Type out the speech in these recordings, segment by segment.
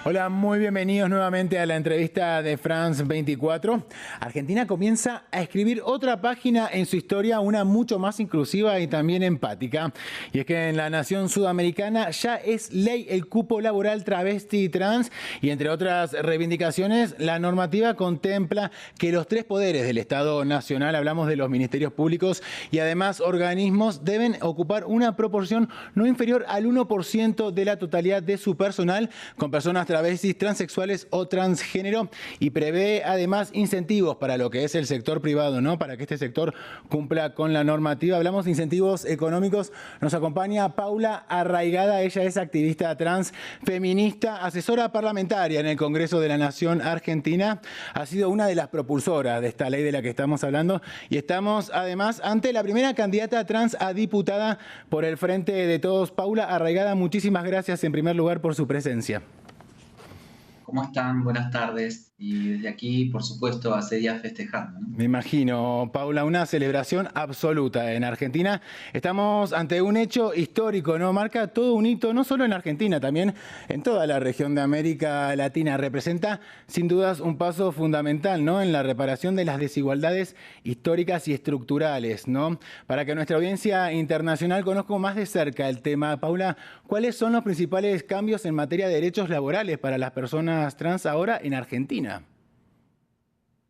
Hola, muy bienvenidos nuevamente a la entrevista de France 24. Argentina comienza a escribir otra página en su historia, una mucho más inclusiva y también empática. Y es que en la nación sudamericana ya es ley el cupo laboral travesti y trans, y entre otras reivindicaciones, la normativa contempla que los tres poderes del Estado Nacional, hablamos de los ministerios públicos y además organismos, deben ocupar una proporción no inferior al 1% de la totalidad de su personal con personas travestis, transexuales o transgénero, y prevé además incentivos para lo que es el sector privado, ¿no? Para que este sector cumpla con la normativa. Hablamos de incentivos económicos. Nos acompaña Paula Arraigada. Ella es activista trans, feminista, asesora parlamentaria en el Congreso de la Nación Argentina. Ha sido una de las propulsoras de esta ley de la que estamos hablando, y estamos además ante la primera candidata trans a diputada por el Frente de Todos. Paula Arraigada, muchísimas gracias en primer lugar por su presencia. ¿Cómo están? Buenas tardes. Y desde aquí, por supuesto, hace días festejando, ¿no? Me imagino, Paula, una celebración absoluta en Argentina. Estamos ante un hecho histórico, ¿no? Marca todo un hito, no solo en Argentina, también en toda la región de América Latina. Representa, sin dudas, un paso fundamental, ¿no? En la reparación de las desigualdades históricas y estructurales, ¿no? Para que nuestra audiencia internacional conozca más de cerca el tema, Paula, ¿cuáles son los principales cambios en materia de derechos laborales para las personas trans ahora en Argentina?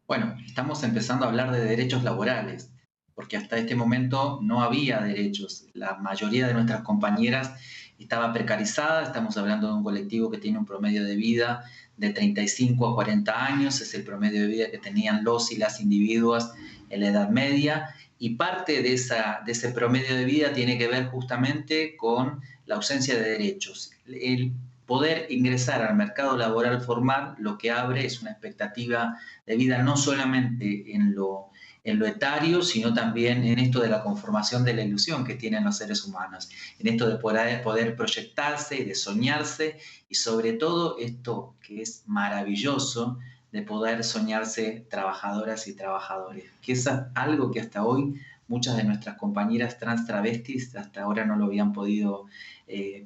Bueno, estamos empezando a hablar de derechos laborales, porque hasta este momento no había derechos. La mayoría de nuestras compañeras estaba precarizada. Estamos hablando de un colectivo que tiene un promedio de vida de 35 a 40 años. Es el promedio de vida que tenían los y las individuas en la Edad Media. Y parte de ese promedio de vida tiene que ver justamente con la ausencia de derechos. El poder ingresar al mercado laboral formal lo que abre es una expectativa de vida no solamente en lo etario, sino también en esto de la conformación de la ilusión que tienen los seres humanos, en esto de poder proyectarse y de soñarse, y sobre todo esto que es maravilloso, de poder soñarse trabajadoras y trabajadores, que es algo que hasta hoy muchas de nuestras compañeras trans travestis hasta ahora no lo habían podido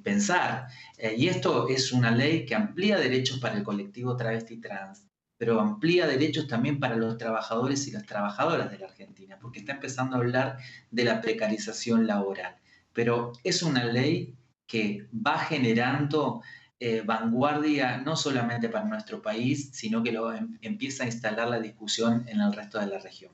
pensar. Y esto es una ley que amplía derechos para el colectivo travesti trans, pero amplía derechos también para los trabajadores y las trabajadoras de la Argentina, porque está empezando a hablar de la precarización laboral. Pero es una ley que va generando vanguardia no solamente para nuestro país, sino que empieza a instalar la discusión en el resto de la región.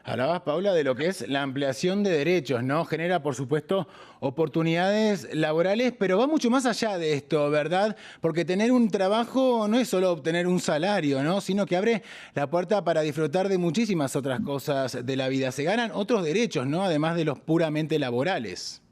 Hablabas, Paula, de lo que es la ampliación de derechos, ¿no? Genera, por supuesto, oportunidades laborales, pero va mucho más allá de esto, ¿verdad? Porque tener un trabajo no es solo obtener un salario, ¿no? Sino que abre la puerta para disfrutar de muchísimas otras cosas de la vida. Se ganan otros derechos, ¿no? Además de los puramente laborales.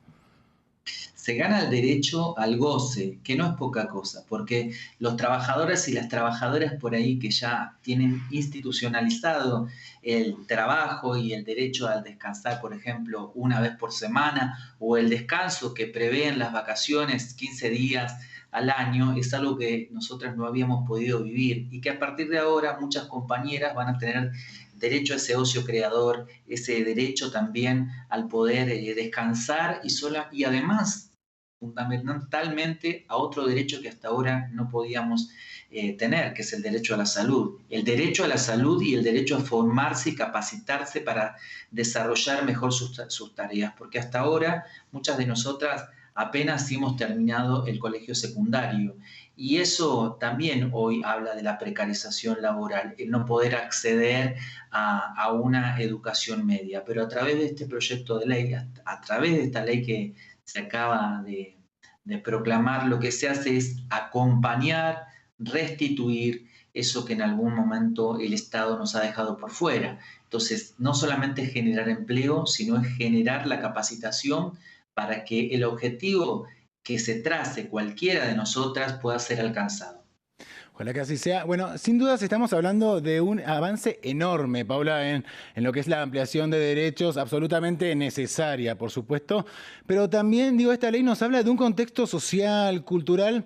Se gana el derecho al goce, que no es poca cosa, porque los trabajadores y las trabajadoras por ahí que ya tienen institucionalizado el trabajo y el derecho al descansar, por ejemplo, una vez por semana, o el descanso que prevén las vacaciones, 15 días al año, es algo que nosotras no habíamos podido vivir, y que a partir de ahora muchas compañeras van a tener derecho a ese ocio creador, ese derecho también al poder descansar y además fundamentalmente a otro derecho que hasta ahora no podíamos tener, que es el derecho a la salud. El derecho a la salud y el derecho a formarse y capacitarse para desarrollar mejor sus tareas, porque hasta ahora muchas de nosotras apenas hemos terminado el colegio secundario. Y eso también hoy habla de la precarización laboral, el no poder acceder a una educación media. Pero a través de este proyecto de ley, a través de esta ley que se acaba de proclamar, lo que se hace es acompañar, restituir eso que en algún momento el Estado nos ha dejado por fuera. Entonces, no solamente es generar empleo, sino es generar la capacitación para que el objetivo que se trace cualquiera de nosotras pueda ser alcanzado. Ojalá que así sea. Bueno, sin dudas estamos hablando de un avance enorme, Paula, en lo que es la ampliación de derechos, absolutamente necesaria, por supuesto. Pero también, digo, esta ley nos habla de un contexto social, cultural,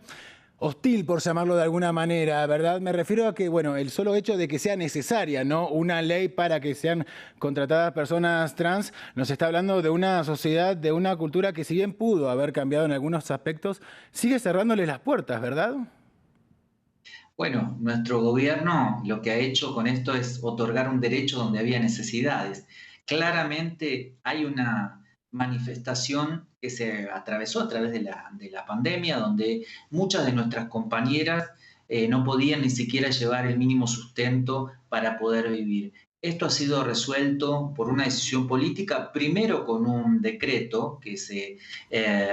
hostil, por llamarlo de alguna manera, ¿verdad? Me refiero a que, bueno, el solo hecho de que sea necesaria, ¿no? Una ley para que sean contratadas personas trans, nos está hablando de una sociedad, de una cultura que si bien pudo haber cambiado en algunos aspectos, sigue cerrándoles las puertas, ¿verdad? Bueno, nuestro gobierno lo que ha hecho con esto es otorgar un derecho donde había necesidades. Claramente hay una manifestación que se atravesó a través de la pandemia, donde muchas de nuestras compañeras no podían ni siquiera llevar el mínimo sustento para poder vivir. Esto ha sido resuelto por una decisión política, primero con un decreto que se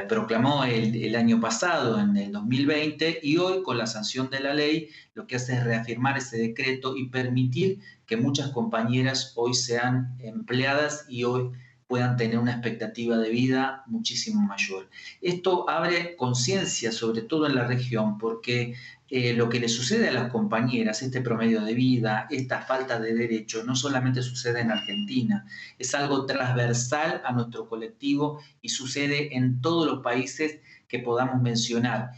proclamó el año pasado, en el 2020, y hoy con la sanción de la ley lo que hace es reafirmar ese decreto y permitir que muchas compañeras hoy sean empleadas y hoy puedan tener una expectativa de vida muchísimo mayor. Esto abre conciencia, sobre todo en la región, porque lo que le sucede a las compañeras, este promedio de vida, esta falta de derechos, no solamente sucede en Argentina, es algo transversal a nuestro colectivo y sucede en todos los países que podamos mencionar.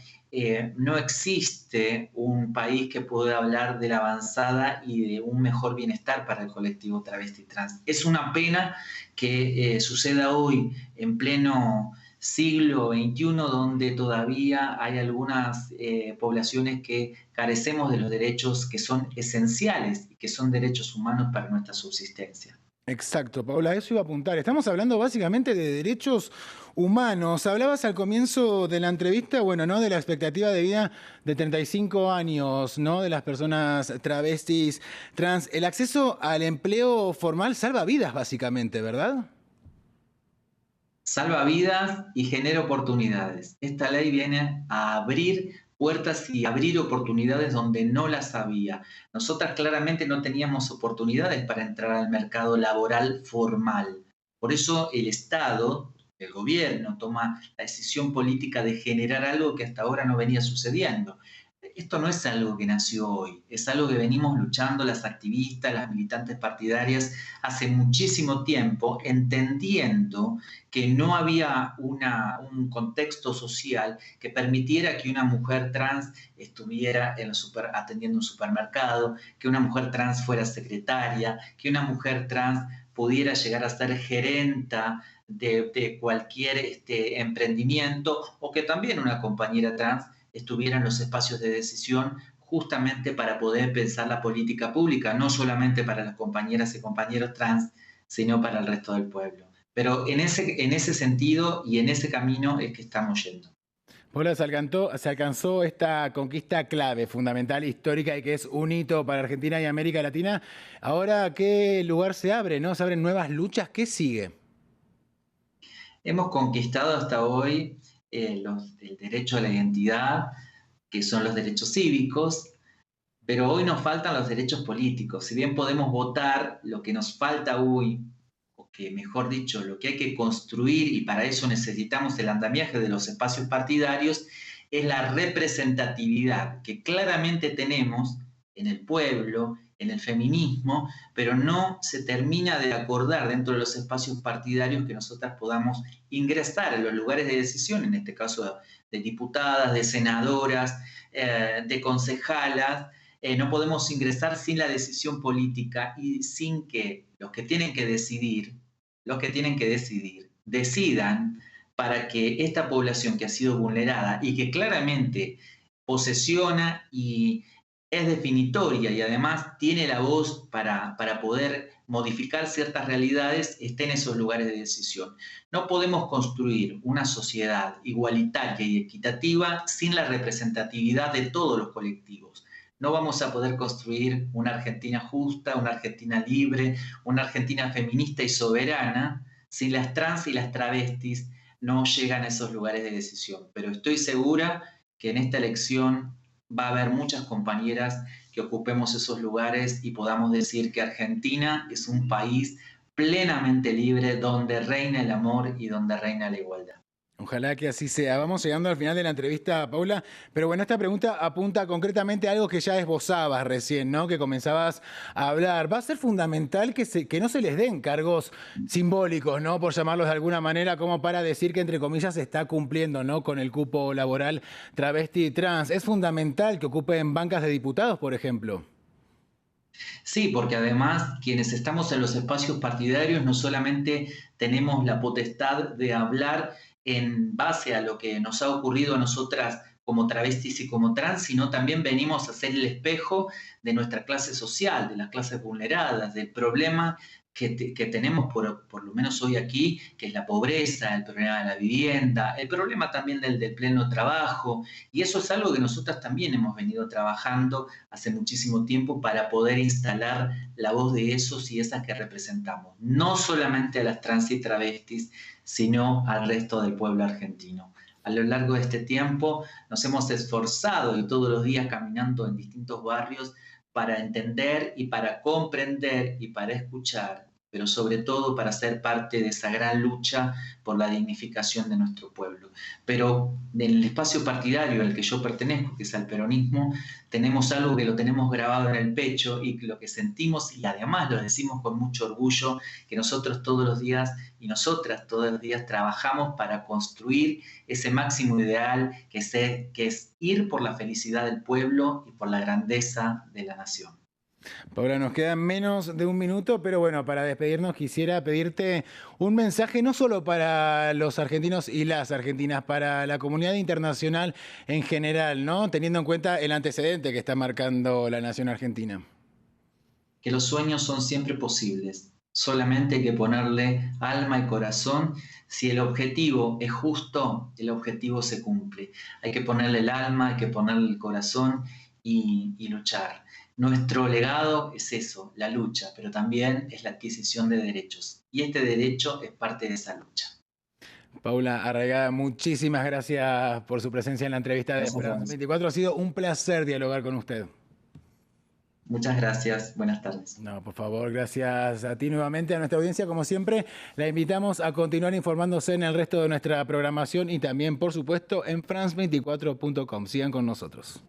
No existe un país que pueda hablar de la avanzada y de un mejor bienestar para el colectivo travesti trans. Es una pena que suceda hoy en pleno siglo XXI, donde todavía hay algunas poblaciones que carecemos de los derechos que son esenciales y que son derechos humanos para nuestra subsistencia. Exacto, Paula, eso iba a apuntar. Estamos hablando básicamente de derechos humanos. Hablabas al comienzo de la entrevista, bueno, ¿no? De la expectativa de vida de 35 años, ¿no? De las personas travestis, trans. El acceso al empleo formal salva vidas, básicamente, ¿verdad? Salva vidas y genera oportunidades. Esta ley viene a abrir puertas y abrir oportunidades donde no las había. Nosotras claramente no teníamos oportunidades para entrar al mercado laboral formal. Por eso el Estado, el gobierno, toma la decisión política de generar algo que hasta ahora no venía sucediendo. Esto no es algo que nació hoy, es algo que venimos luchando las activistas, las militantes partidarias hace muchísimo tiempo, entendiendo que no había un contexto social que permitiera que una mujer trans estuviera atendiendo un supermercado, que una mujer trans fuera secretaria, que una mujer trans pudiera llegar a ser gerenta de cualquier emprendimiento, o que también una compañera trans estuviera en los espacios de decisión, justamente para poder pensar la política pública, no solamente para las compañeras y compañeros trans, sino para el resto del pueblo. Pero en ese sentido y en ese camino es que estamos yendo. Paula, se alcanzó esta conquista clave, fundamental, histórica y que es un hito para Argentina y América Latina. Ahora, ¿qué lugar se abre, no? ¿Se abren nuevas luchas? ¿Qué sigue? Hemos conquistado hasta hoy el derecho a la identidad, que son los derechos cívicos, pero hoy nos faltan los derechos políticos. Si bien podemos votar, lo que nos falta hoy, o que mejor dicho, lo que hay que construir, y para eso necesitamos el andamiaje de los espacios partidarios, es la representatividad que claramente tenemos en el pueblo, en el feminismo, pero no se termina de acordar dentro de los espacios partidarios que nosotras podamos ingresar en los lugares de decisión, en este caso de diputadas, de senadoras, de concejalas. No podemos ingresar sin la decisión política y sin que los que tienen que decidir, decidan para que esta población que ha sido vulnerada y que claramente posesiona y es definitoria y además tiene la voz para poder modificar ciertas realidades, esté en esos lugares de decisión. No podemos construir una sociedad igualitaria y equitativa sin la representatividad de todos los colectivos. No vamos a poder construir una Argentina justa, una Argentina libre, una Argentina feminista y soberana si las trans y las travestis no llegan a esos lugares de decisión. Pero estoy segura que en esta elección va a haber muchas compañeras que ocupemos esos lugares y podamos decir que Argentina es un país plenamente libre donde reina el amor y donde reina la igualdad. Ojalá que así sea. Vamos llegando al final de la entrevista, Paula. Pero bueno, esta pregunta apunta concretamente a algo que ya esbozabas recién, ¿no? Que comenzabas a hablar. Va a ser fundamental que no se les den cargos simbólicos, ¿no? Por llamarlos de alguna manera, como para decir que, entre comillas, se está cumpliendo, ¿no? Con el cupo laboral travesti y trans. Es fundamental que ocupen bancas de diputados, por ejemplo. Sí, porque además quienes estamos en los espacios partidarios no solamente tenemos la potestad de hablar en base a lo que nos ha ocurrido a nosotras como travestis y como trans, sino también venimos a ser el espejo de nuestra clase social, de las clases vulneradas, del problema que tenemos por lo menos hoy aquí, que es la pobreza, el problema de la vivienda, el problema también del pleno trabajo, y eso es algo que nosotras también hemos venido trabajando hace muchísimo tiempo para poder instalar la voz de esos y esas que representamos, no solamente a las trans y travestis, sino al resto del pueblo argentino. A lo largo de este tiempo nos hemos esforzado y todos los días caminando en distintos barrios para entender y para comprender y para escuchar, pero sobre todo para ser parte de esa gran lucha por la dignificación de nuestro pueblo. Pero en el espacio partidario al que yo pertenezco, que es al peronismo, tenemos algo que lo tenemos grabado en el pecho y lo que sentimos, y además lo decimos con mucho orgullo, que nosotros todos los días y nosotras todos los días trabajamos para construir ese máximo ideal que es ir por la felicidad del pueblo y por la grandeza de la nación. Paula, nos queda menos de un minuto, pero bueno, para despedirnos quisiera pedirte un mensaje no solo para los argentinos y las argentinas, para la comunidad internacional en general, ¿no? Teniendo en cuenta el antecedente que está marcando la nación argentina. Que los sueños son siempre posibles, solamente hay que ponerle alma y corazón. Si el objetivo es justo, el objetivo se cumple. Hay que ponerle el alma, hay que ponerle el corazón y luchar. Nuestro legado es eso, la lucha, pero también es la adquisición de derechos. Y este derecho es parte de esa lucha. Paula Arraigada, muchísimas gracias por su presencia en la entrevista de France 24. Ha sido un placer dialogar con usted. Muchas gracias, buenas tardes. No, por favor, gracias a ti nuevamente, a nuestra audiencia. Como siempre, la invitamos a continuar informándose en el resto de nuestra programación y también, por supuesto, en france24.com. Sigan con nosotros.